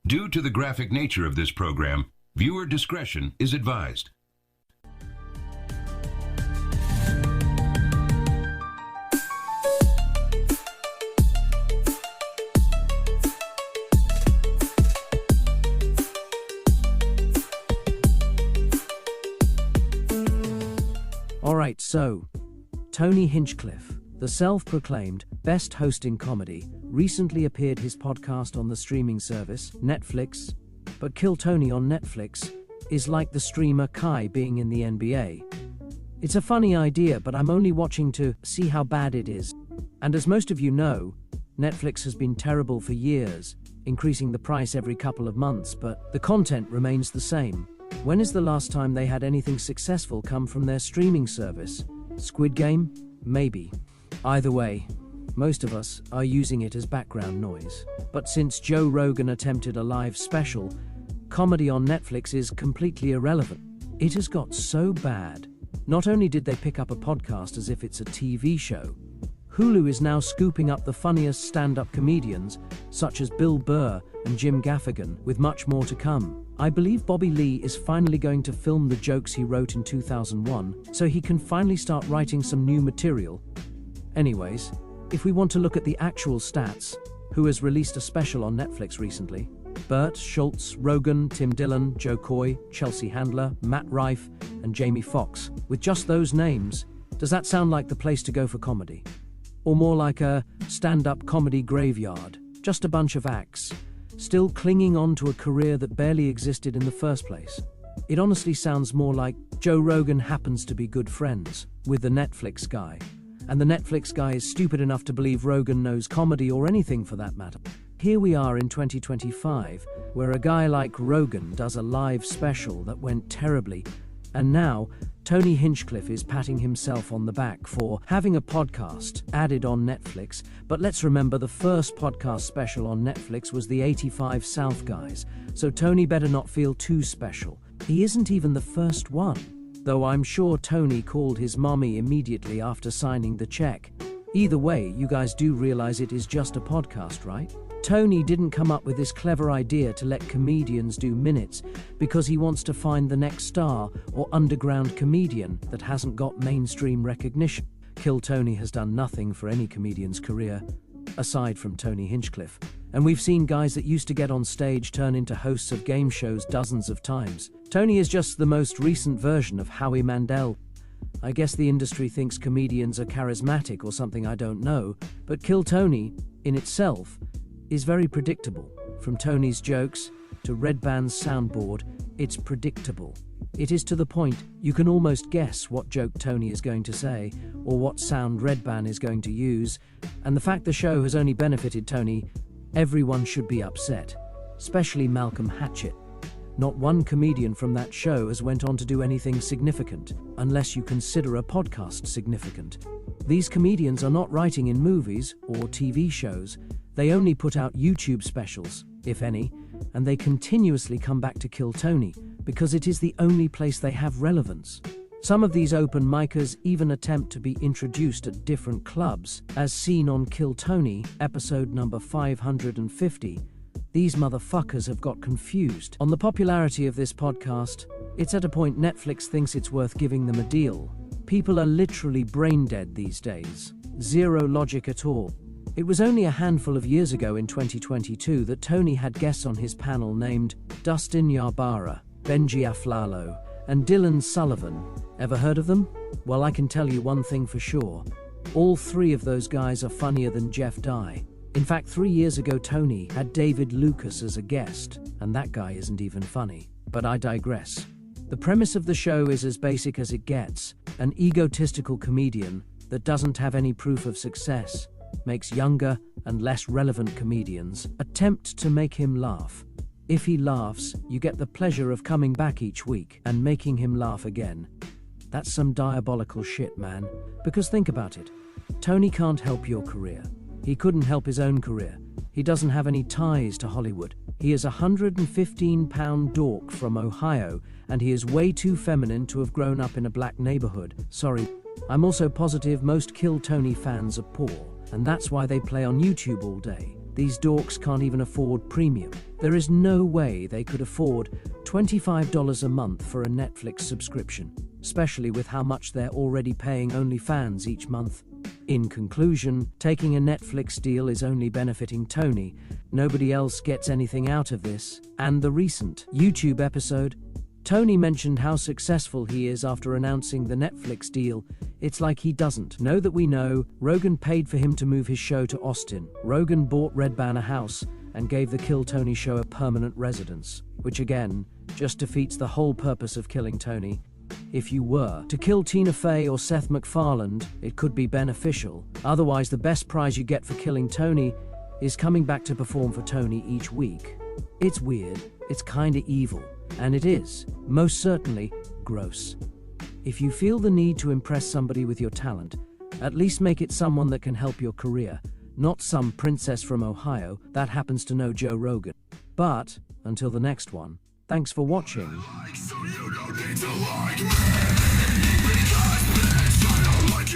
Due to the graphic nature of this program, viewer discretion is advised. Alright, so, Tony Hinchcliffe, the self-proclaimed best host in comedy, recently appeared his podcast on the streaming service, Netflix. But Kill Tony on Netflix is like the streamer Kai being in the NBA. It's a funny idea, but I'm only watching to see how bad it is. And as most of you know, Netflix has been terrible for years, increasing the price every couple of months, but the content remains the same. When is the last time they had anything successful come from their streaming service? Squid Game? Maybe. Either way, most of us are using it as background noise. But since Joe Rogan attempted a live special, comedy on Netflix is completely irrelevant. It has got so bad. Not only did they pick up a podcast as if it's a TV show, Hulu is now scooping up the funniest stand-up comedians, such as Bill Burr and Jim Gaffigan, with much more to come. I believe Bobby Lee is finally going to film the jokes he wrote in 2001, so he can finally start writing some new material. Anyways, if we want to look at the actual stats, who has released a special on Netflix recently? Bert, Schultz, Rogan, Tim Dillon, Joe Coy, Chelsea Handler, Matt Rife, and Jamie Foxx. With just those names, does that sound like the place to go for comedy? Or more like a stand-up comedy graveyard? Just a bunch of acts, still clinging on to a career that barely existed in the first place. It honestly sounds more like Joe Rogan happens to be good friends with the Netflix guy, and the Netflix guy is stupid enough to believe Rogan knows comedy or anything for that matter. Here we are in 2025, where a guy like Rogan does a live special that went terribly, and now Tony Hinchcliffe is patting himself on the back for having a podcast added on Netflix. But let's remember, the first podcast special on Netflix was the 85 South guys, so Tony better not feel too special. He isn't even the first one, though I'm sure Tony called his mommy immediately after signing the check. Either way, you guys do realize it is just a podcast, right? Tony didn't come up with this clever idea to let comedians do minutes because he wants to find the next star or underground comedian that hasn't got mainstream recognition. Kill Tony has done nothing for any comedian's career, aside from Tony Hinchcliffe. And we've seen guys that used to get on stage turn into hosts of game shows dozens of times. Tony is just the most recent version of Howie Mandel. I guess the industry thinks comedians are charismatic or something, I don't know, but Kill Tony, in itself, is very predictable. From Tony's jokes to Red Band's soundboard, it's predictable. It is to the point you can almost guess what joke Tony is going to say or what sound Red Band is going to use, and the fact the show has only benefited Tony, everyone should be upset, especially Malcolm Hatchett. Not one comedian from that show has went on to do anything significant, unless you consider a podcast significant. These comedians are not writing in movies or TV shows. They only put out YouTube specials, if any, and they continuously come back to Kill Tony because it is the only place they have relevance. Some of these open micers even attempt to be introduced at different clubs, as seen on Kill Tony, episode number 550. These motherfuckers have got confused. On the popularity of this podcast, it's at a point Netflix thinks it's worth giving them a deal. People are literally brain dead these days. Zero logic at all. It was only a handful of years ago in 2022 that Tony had guests on his panel named Dustin Yarborough, Benji Aflalo, and Dylan Sullivan. Ever heard of them? Well, I can tell you one thing for sure. All three of those guys are funnier than Jeff Dye. In fact, 3 years ago Tony had David Lucas as a guest, and that guy isn't even funny. But I digress. The premise of the show is as basic as it gets. An egotistical comedian that doesn't have any proof of success makes younger and less relevant comedians attempt to make him laugh. If he laughs, you get the pleasure of coming back each week and making him laugh again. That's some diabolical shit, man. Because think about it. Tony can't help your career. He couldn't help his own career. He doesn't have any ties to Hollywood. He is a 115-pound dork from Ohio, and he is way too feminine to have grown up in a black neighborhood. Sorry. I'm also positive most Kill Tony fans are poor, and that's why they play on YouTube all day. These dorks can't even afford premium. There is no way they could afford $25 a month for a Netflix subscription, especially with how much they're already paying OnlyFans each month. In conclusion, taking a Netflix deal is only benefiting Tony. Nobody else gets anything out of this. And the recent YouTube episode, Tony mentioned how successful he is after announcing the Netflix deal. It's like he doesn't know that we know. Rogan paid for him to move his show to Austin. Rogan bought Red Banner House and gave the Kill Tony show a permanent residence, which again, just defeats the whole purpose of killing Tony. If you were to kill Tina Fey or Seth MacFarlane, it could be beneficial. Otherwise, the best prize you get for killing Tony is coming back to perform for Tony each week. It's weird, it's kinda evil, and it is, most certainly, gross. If you feel the need to impress somebody with your talent, at least make it someone that can help your career, not some princess from Ohio that happens to know Joe Rogan. But, until the next one, thanks for watching. So you don't need to like me, because bitch, I don't like